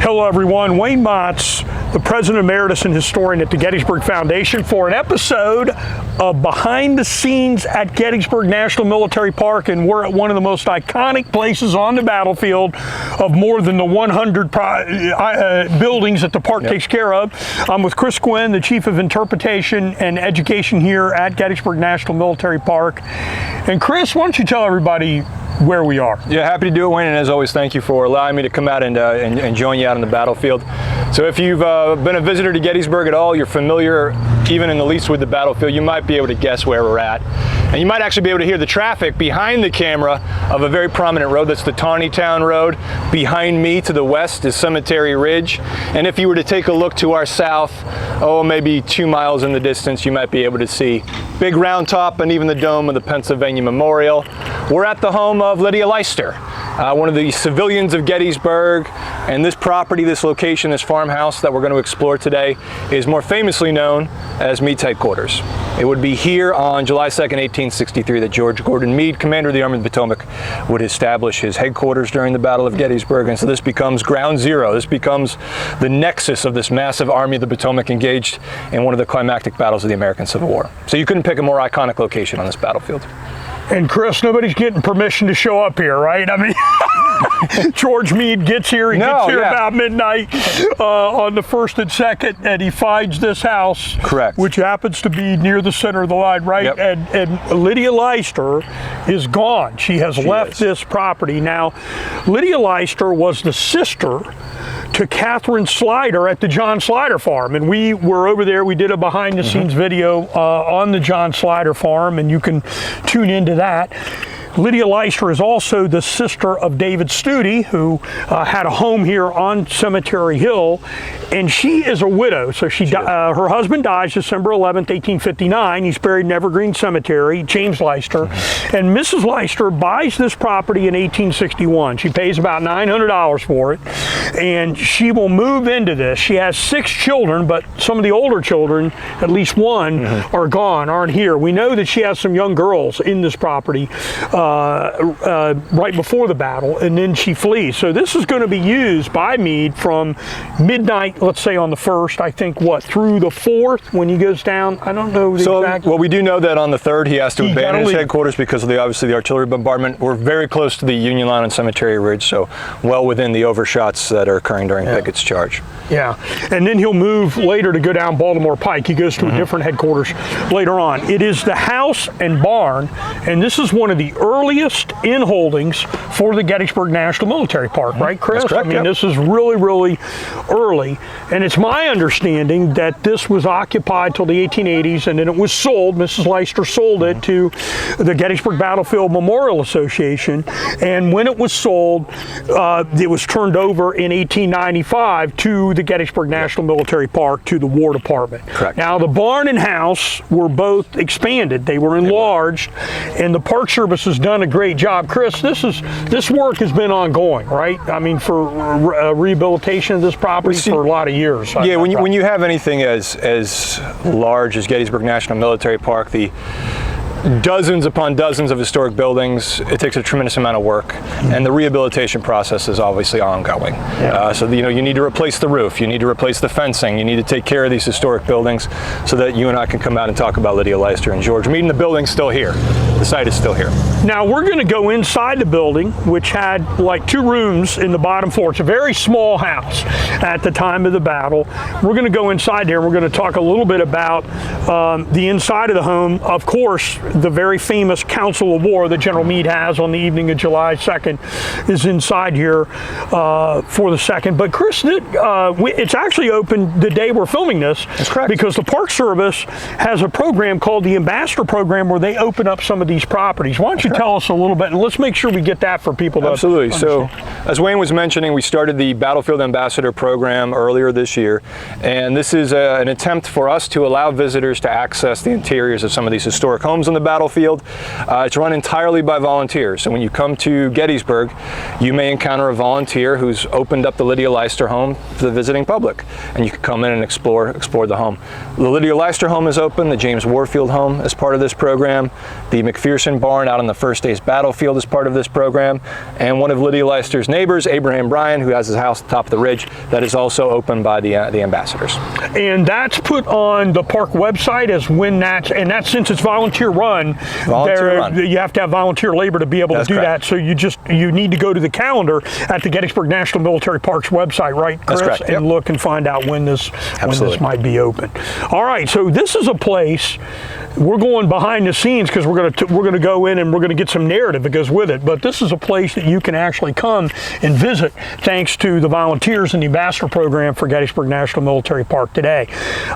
Hello everyone, Wayne Motts, the President Emeritus and Historian at the Gettysburg Foundation, for an episode of Behind the Scenes at Gettysburg National Military Park, and we're at one of the most iconic places on the battlefield of more than the 100 buildings that the park takes care of. I'm with Chris Gwinn, the Chief of Interpretation and Education here at Gettysburg National Military Park. And Chris, why don't you tell everybody where we are? Yeah, happy to do it, Wayne, and as always, thank you for allowing me to come out and join you out on the battlefield. So if you've been a visitor to Gettysburg at all, you're familiar even in the least with the battlefield, you might be able to guess where we're at. And you might actually be able to hear the traffic behind the camera of a very prominent road. That's the Taneytown Road. Behind me to the west is Cemetery Ridge. And if you were to take a look to our south, maybe 2 miles in the distance, you might be able to see Big Round Top and even the dome of the Pennsylvania Memorial. We're at the home of Lydia Leister, one of the civilians of Gettysburg. And this property, this location, this farmhouse that we're going to explore today is more famously known as Meade's headquarters. It would be here on July 2nd, 1863 that George Gordon Meade, commander of the Army of the Potomac, would establish his headquarters during the Battle of Gettysburg. And so this becomes ground zero. This becomes the nexus of this massive Army of the Potomac engaged in one of the climactic battles of the American Civil War. So you couldn't pick a more iconic location on this battlefield. And Chris, nobody's getting permission to show up here, right? I mean, George Meade gets here, gets here about midnight on the 1st and 2nd, and he finds this house. Correct. Which happens to be near the center of the line, right? Yep. And Lydia Leister is gone. She has left this property. Now, Lydia Leister was the sister to Catherine Slider at the John Slider Farm, and we were over there. We did a behind-the-scenes video on the John Slider Farm, and you can tune into that. Lydia Leister is also the sister of David Studi, who had a home here on Cemetery Hill, and she is a widow. So her husband dies December 11th, 1859. He's buried in Evergreen Cemetery, James Leister. And Mrs. Leister buys this property in 1861. She pays about $900 for it, and she will move into this. She has 6 children, but some of the older children, at least one, are gone, aren't here. We know that she has some young girls in this property right before the battle, and then she flees. So this is going to be used by Meade from midnight, let's say on the 1st, I think, through the 4th when he goes down? I don't know the exact. Well, we do know that on the 3rd he has to abandon his headquarters because of obviously the artillery bombardment. We're very close to the Union line on Cemetery Ridge, so well within the overshots that are occurring during Pickett's charge. Yeah, and then he'll move later to go down Baltimore Pike. He goes to a different headquarters later on. It is the house and barn, and this is one of the earliest in-holdings for the Gettysburg National Military Park, right, Chris? That's correct, I mean, this is really, really early, and it's my understanding that this was occupied till the 1880s, and then it was sold. Mrs. Leister sold it to the Gettysburg Battlefield Memorial Association, and when it was sold, it was turned over in 1895 to the Gettysburg National Military Park, to the War Department. Correct. Now, the barn and house were both expanded. They were enlarged, and the Park Service has done a great job. Chris, this work has been ongoing, right? I mean, for rehabilitation of this property for a lot of years. Yeah, when you have anything as large as Gettysburg National Military Park, the dozens upon dozens of historic buildings, it takes a tremendous amount of work, and the rehabilitation process is obviously ongoing. So you need to replace the roof, you need to replace the fencing, you need to take care of these historic buildings so that you and I can come out and talk about Lydia Leister and George Meade. And the building's still here. The site is still here. Now we're going to go inside the building, which had like 2 rooms in the bottom floor. It's a very small house at the time of the battle. We're going to go inside there, and we're going to talk a little bit about the inside of the home. Of course, the very famous Council of War that General Meade has on the evening of July 2nd is inside here for the 2nd. But Chris, it's actually open the day we're filming this. That's correct. Because the Park Service has a program called the Ambassador Program where they open up some of these properties. Why don't you tell us a little bit, and let's make sure we get that for people to Absolutely. understand. So, as Wayne was mentioning, we started the Battlefield Ambassador Program earlier this year, and this is an attempt for us to allow visitors tours to access the interiors of some of these historic homes on the battlefield. It's run entirely by volunteers. So when you come to Gettysburg, you may encounter a volunteer who's opened up the Lydia Leister home to the visiting public, and you can come in and explore the home. The Lydia Leister home is open, the James Warfield home is part of this program, the McPherson barn out on the First Day's battlefield is part of this program, and one of Lydia Leister's neighbors, Abraham Bryan, who has his house at the top of the ridge, that is also opened by the ambassadors. And that's put on the park website as when that's, and that's since it's volunteer run, you have to have volunteer labor to be able to do that. So you need to go to the calendar at the Gettysburg National Military Parks website, right, Chris? That's correct. And look and find out when this might be open. All right, so this is a place, we're going behind the scenes because we're going to go in and we're going to get some narrative that goes with it. But this is a place that you can actually come and visit thanks to the volunteers in the Ambassador Program for Gettysburg National Military Park today.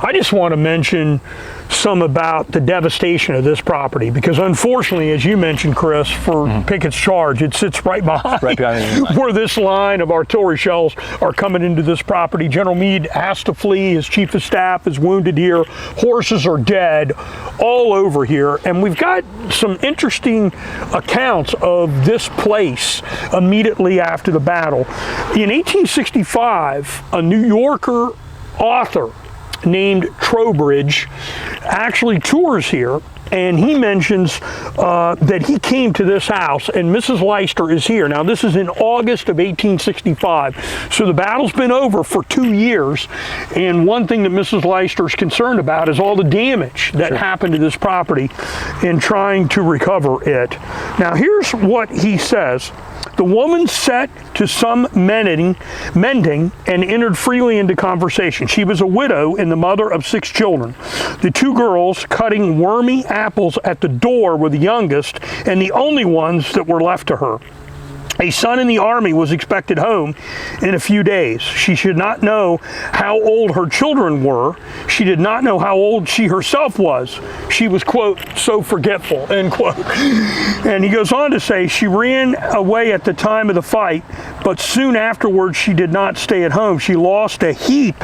I just want to mention some about the devastation of this property because unfortunately, as you mentioned, Chris, for Pickett's charge, it sits right behind where this line of artillery shells are coming into this property. General Meade has to flee. His chief of staff is wounded here. Horses are dead all over here. And we've got some interesting accounts of this place immediately after the battle. In 1865, a New Yorker author named Trowbridge actually tours here, and he mentions that he came to this house and Mrs. Leister is here. Now this is in August of 1865, so the battle's been over for 2 years, and one thing that Mrs. Leister is concerned about is all the damage that happened to this property and trying to recover it. Now here's what he says. The woman set to some mending and entered freely into conversation. She was a widow and the mother of 6 children. The 2 girls cutting wormy apples at the door were the youngest and the only ones that were left to her. A son in the Army was expected home in a few days. She should not know how old her children were. She did not know how old she herself was. She was, quote, so forgetful, end quote. And he goes on to say, she ran away at the time of the fight, but soon afterwards she did not stay at home. She lost a heap,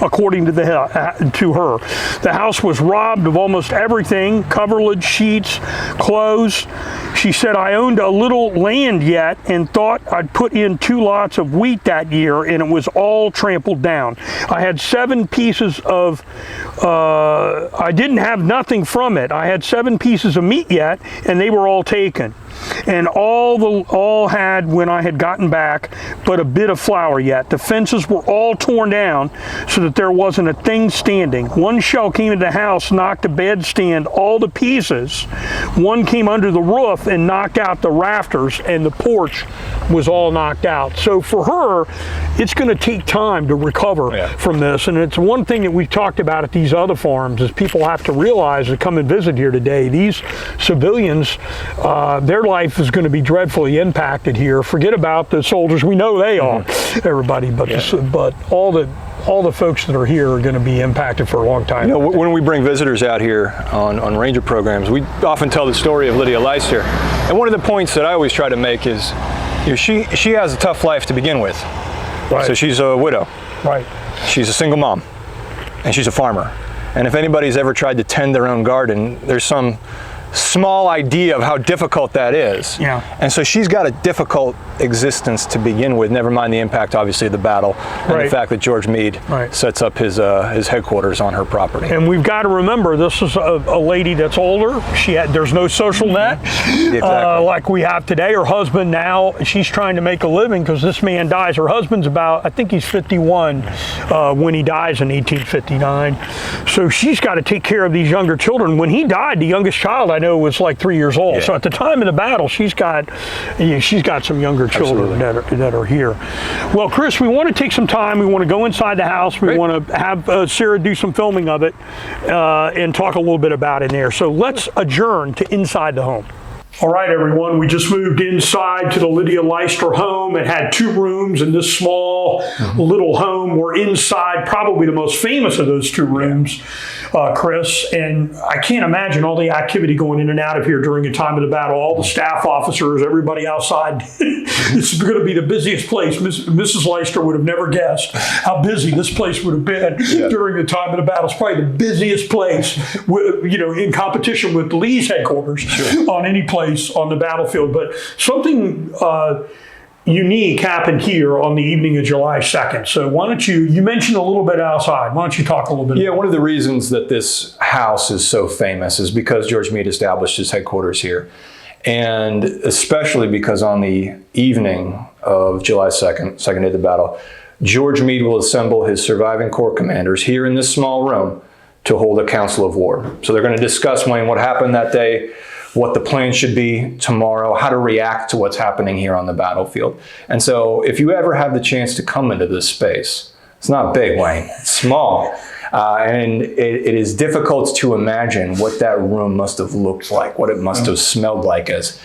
according to her. The house was robbed of almost everything, coverlid, sheets, clothes. She said, I owned a little land yet and thought I'd put in 2 lots of wheat that year and it was all trampled down. I had 7 pieces of, I didn't have nothing from it. I had 7 pieces of meat yet and they were all taken. And all had when I had gotten back but a bit of flour yet. The fences were all torn down so that there wasn't a thing standing. One shell came into the house, knocked a bedstand all to pieces. One came under the roof and knocked out the rafters, and the porch was all knocked out. So for her, it's going to take time to recover from this. And it's one thing that we've talked about at these other farms is people have to realize to come and visit here today. These civilians, their life is going to be dreadfully impacted here. Forget about the soldiers. We know they are, everybody, but all the folks that are here are going to be impacted for a long time. You know, when we bring visitors out here on ranger programs, we often tell the story of Lydia Leister. And one of the points that I always try to make is, you know, she has a tough life to begin with. Right. So she's a widow. Right. She's a single mom, and she's a farmer. And if anybody's ever tried to tend their own garden, there's some small idea of how difficult that is. Yeah. And so she's got a difficult existence to begin with, never mind the impact, obviously, of the battle and the fact that George Meade sets up his headquarters on her property. And we've got to remember, this is a lady that's older. There's no social net like we have today. Her husband now, she's trying to make a living because this man dies. Her husband's about, I think he's 51 when he dies in 1859. So she's got to take care of these younger children. When he died, the youngest child I know was like 3 years old. So at the time of the battle, she's got some younger children that are here. Well, Chris, we want to take some time. We want to go inside the house. We want to have Sarah do some filming of it and talk a little bit about it in there. So let's adjourn to inside the home. All right, everyone, we just moved inside to the Lydia Leister home. It had 2 rooms in this small little home. We're inside probably the most famous of those 2 rooms. Chris, and I can't imagine all the activity going in and out of here during the time of the battle. All the staff officers, everybody outside. This is going to be the busiest place. Mrs. Leister would have never guessed how busy this place would have been during the time of the battle. It's probably the busiest place, in competition with Lee's headquarters on any place on the battlefield. But something unique happened here on the evening of July 2nd. So why don't you mentioned a little bit outside. Why don't you talk a little bit? Yeah, one of the reasons that this house is so famous is because George Meade established his headquarters here. And especially because on the evening of July 2nd, second day of the battle, George Meade will assemble his surviving corps commanders here in this small room to hold a council of war. So they're going to discuss, Wayne, what happened that day, what the plan should be tomorrow, how to react to what's happening here on the battlefield. And so if you ever have the chance to come into this space, it's not big, Wayne, it's small. And it is difficult to imagine what that room must have looked like, what it must have smelled like as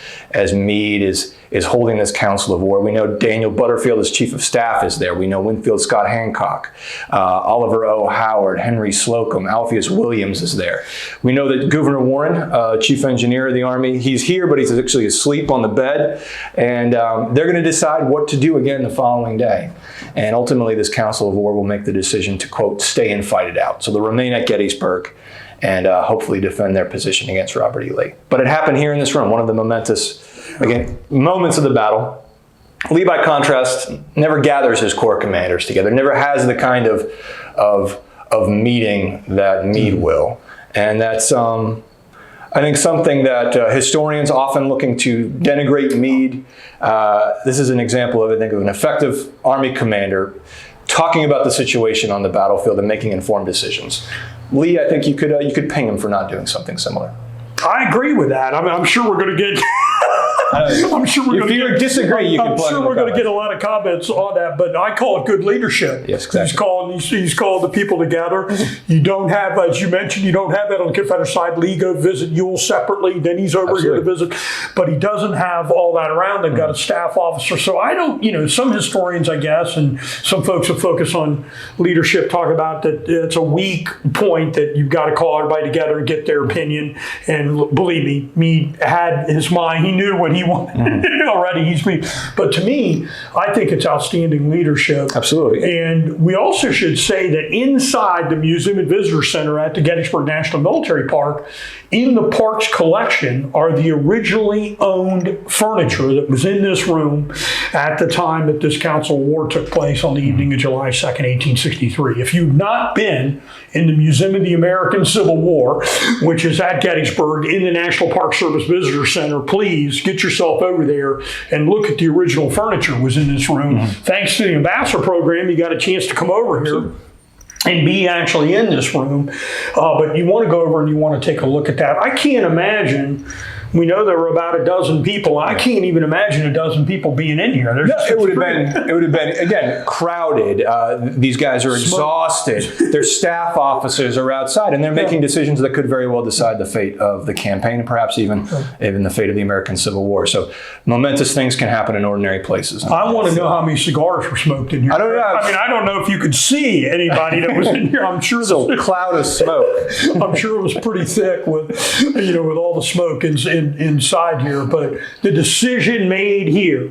Meade is holding this council of war. We know Daniel Butterfield, as chief of staff, is there. We know Winfield Scott Hancock, Oliver O. Howard, Henry Slocum, Alpheus Williams is there. We know that Governor Warren, chief engineer of the Army, he's here, but he's actually asleep on the bed. And they're going to decide what to do again the following day. And ultimately, this council of war will make the decision to, quote, stay and fight it out. So they'll remain at Gettysburg and hopefully defend their position against Robert E. Lee. But it happened here in this room, one of the momentous, again, moments of the battle. Lee, by contrast, never gathers his corps commanders together, never has the kind of meeting that Meade will. And that's, I think, something that historians often looking to denigrate Meade. This is an example of, I think, of an effective Army commander talking about the situation on the battlefield and making informed decisions. Lee, I think you could ping him for not doing something similar. I agree with that. I mean, I'm sure we're going to get. I'm sure we're going to disagree. You can I'm sure we're going to get a lot of comments on that, but I call it good leadership. Yes, exactly. He's called the people together. You don't have, as you mentioned, you don't have that on the Confederate side. Lee go visit Ewell separately, then he's over here to visit, but he doesn't have all that around. They've got a staff officer. So I don't, some historians, I guess, and some folks who focus on leadership talk about that it's a weak point that you've got to call everybody together and get their opinion. And believe me, Meade had his mind. He knew what he wanted already. But to me, I think it's outstanding leadership. Absolutely. And we also should say that inside the Museum and Visitor Center at the Gettysburg National Military Park, in the park's collection are the originally owned furniture that was in this room at the time that this council of war took place on the evening of July 2nd, 1863. If you've not been in the Museum of the American Civil War, which is at Gettysburg in the National Park Service Visitor Center, please get yourself over there and look at the original furniture was in this room. Thanks to the ambassador program, you got a chance to come over here and be actually in this room. But you want to go over and you want to take a look at that. I can't imagine. We know there were about a dozen people. I can't even imagine a dozen people being in here. It would have been again crowded. These guys are exhausted. Their staff officers are outside, and they're making decisions that could very well decide the fate of the campaign, and perhaps even the fate of the American Civil War. So momentous things can happen in ordinary places. I want to know how many cigars were smoked in here. I don't know. I mean, I don't know if you could see anybody that was in here. I'm sure it's a cloud of smoke. I'm sure it was pretty thick with all the smoke inside here, but the decision made here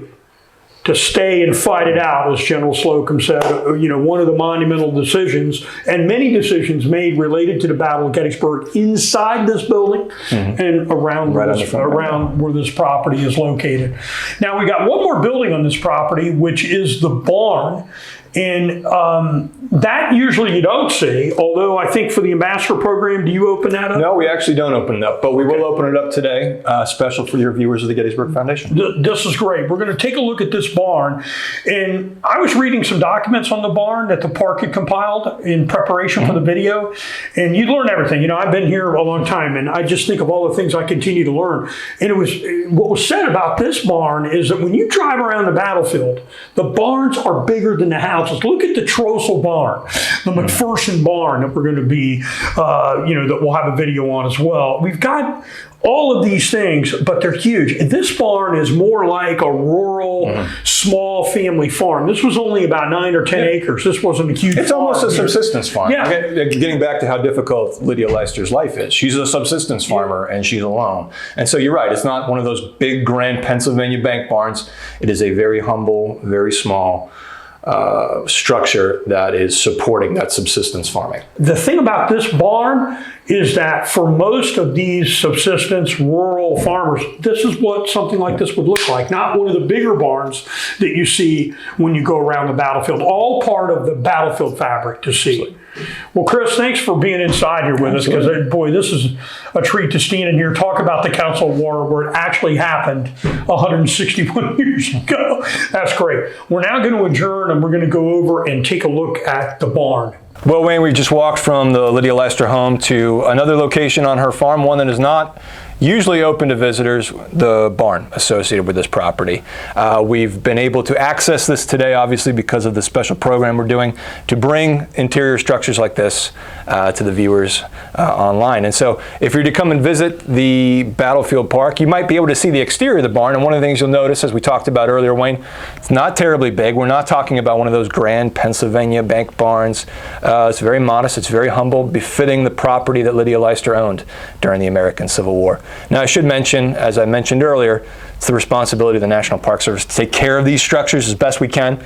to stay and fight it out, as General Slocum said, one of the monumental decisions, and many decisions made related to the Battle of Gettysburg inside this building and around where this property is located. Now, we got one more building on this property, which is the barn. And that usually you don't see, although I think for the ambassador program, do you open that up? No, we actually don't open it up, but we will open it up today, special for your viewers of the Gettysburg Foundation. This is great. We're going to take a look at this barn. And I was reading some documents on the barn that the park had compiled in preparation for the video. And you learn everything. I've been here a long time, and I just think of all the things I continue to learn. And what was said about this barn is that when you drive around the battlefield, the barns are bigger than the house. Look at the trestle barn, the McPherson barn that we're going to be, that we'll have a video on as well. We've got all of these things, but they're huge. This barn is more like a rural, small family farm. This was only about 9 or 10 acres. This wasn't a huge farm. It's almost a subsistence farm. Yeah. Getting back to how difficult Lydia Leister's life is. She's a subsistence farmer and she's alone. And so you're right, it's not one of those big, grand Pennsylvania bank barns. It is a very humble, very small structure that is supporting that subsistence farming. The thing about this barn is that for most of these subsistence rural farmers, this is what something like this would look like. Not one of the bigger barns that you see when you go around the battlefield. All part of the battlefield fabric to see. Well, Chris, thanks for being inside here with us, because boy, this is a treat to stand in here, talk about the Council of War where it actually happened 161 years ago. That's great. We're now going to adjourn and we're going to go over and take a look at the barn. Well, Wayne, we just walked from the Lydia Leister home to another location on her farm, one that is not usually open to visitors, the barn associated with this property. We've been able to access this today, obviously, because of the special program we're doing to bring interior structures like this to the viewers online. And so if you're to come and visit the Battlefield Park, you might be able to see the exterior of the barn. And one of the things you'll notice, as we talked about earlier, Wayne, it's not terribly big. We're not talking about one of those grand Pennsylvania bank barns. It's very modest, it's very humble, befitting the property that Lydia Leister owned during the American Civil War. Now, I should mention, as I mentioned earlier, it's the responsibility of the National Park Service to take care of these structures as best we can.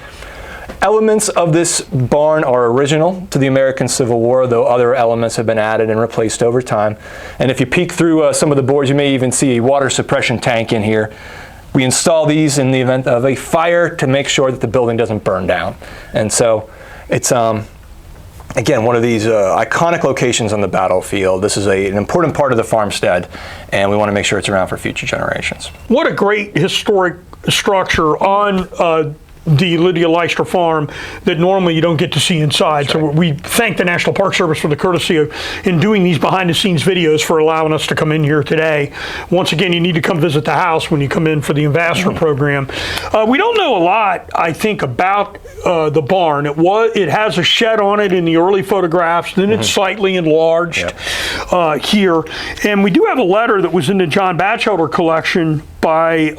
Elements of this barn are original to the American Civil War, though other elements have been added and replaced over time. And if you peek through some of the boards, you may even see a water suppression tank in here. We install these in the event of a fire to make sure that the building doesn't burn down. And so it's again, one of these iconic locations on the battlefield. This is an important part of the farmstead, and we want to make sure it's around for future generations. What a great historic structure on the Lydia Leister Farm that normally you don't get to see inside. So we thank the National Park Service for the courtesy of in doing these behind the scenes videos, for allowing us to come in here today. Once again, you need to come visit the house when you come in for the ambassador program. We don't know a lot, I think, about the barn. It has a shed on it in the early photographs, then it's slightly enlarged here. And we do have a letter that was in the John Batchelder collection by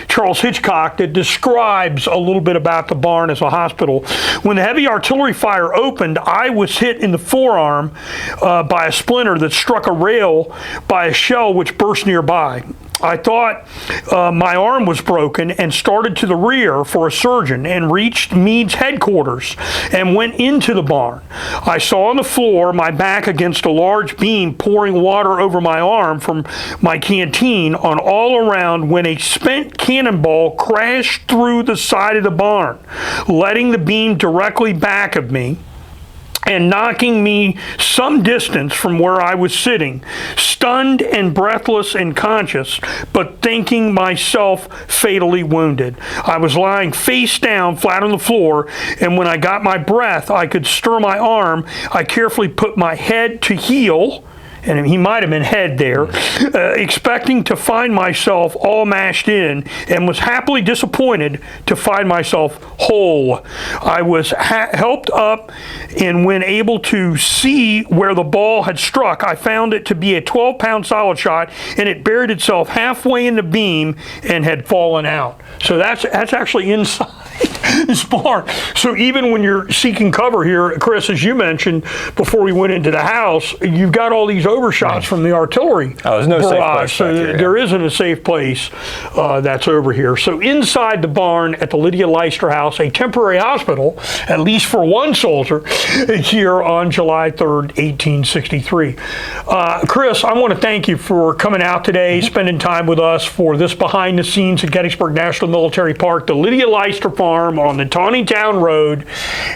Charles Hitchcock that describes a little bit about the barn as a hospital. When the heavy artillery fire opened, I was hit in the forearm by a splinter that struck a rail by a shell which burst nearby. I thought my arm was broken and started to the rear for a surgeon and reached Meade's headquarters and went into the barn. I saw on the floor my back against a large beam pouring water over my arm from my canteen on all around when a spent cannonball crashed through the side of the barn, letting the beam directly back of me and knocking me some distance from where I was sitting, stunned and breathless and conscious, but thinking myself fatally wounded. I was lying face down flat on the floor, and when I got my breath, I could stir my arm. I carefully put my head to heel, and he might have been head there, expecting to find myself all mashed in, and was happily disappointed to find myself whole. I was helped up, and when able to see where the ball had struck, I found it to be a 12-pound solid shot, and it buried itself halfway in the beam and had fallen out. So that's actually inside this barn. So even when you're seeking cover here, Chris, as you mentioned before we went into the house, you've got all these overshots from the artillery there's no barrage. safe place so back here, there isn't a safe place that's over here. So inside the barn at the Lydia Leister house, a temporary hospital, at least for one soldier, here on July 3rd, 1863. Chris, I want to thank you for coming out today, spending time with us for this behind the scenes at Gettysburg National Military Park, the Lydia Leister Farm on the Taneytown Road.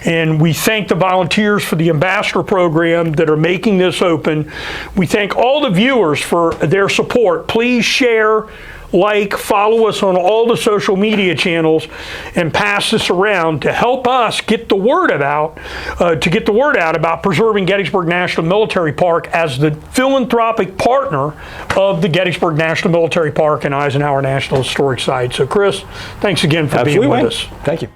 And we thank the volunteers for the ambassador program that are making this open. We thank all the viewers for their support. Please share, like, follow us on all the social media channels, and pass this around to help us get the word out, about preserving Gettysburg National Military Park as the philanthropic partner of the Gettysburg National Military Park and Eisenhower National Historic Site. So, Chris, thanks again for being with us. Thank you.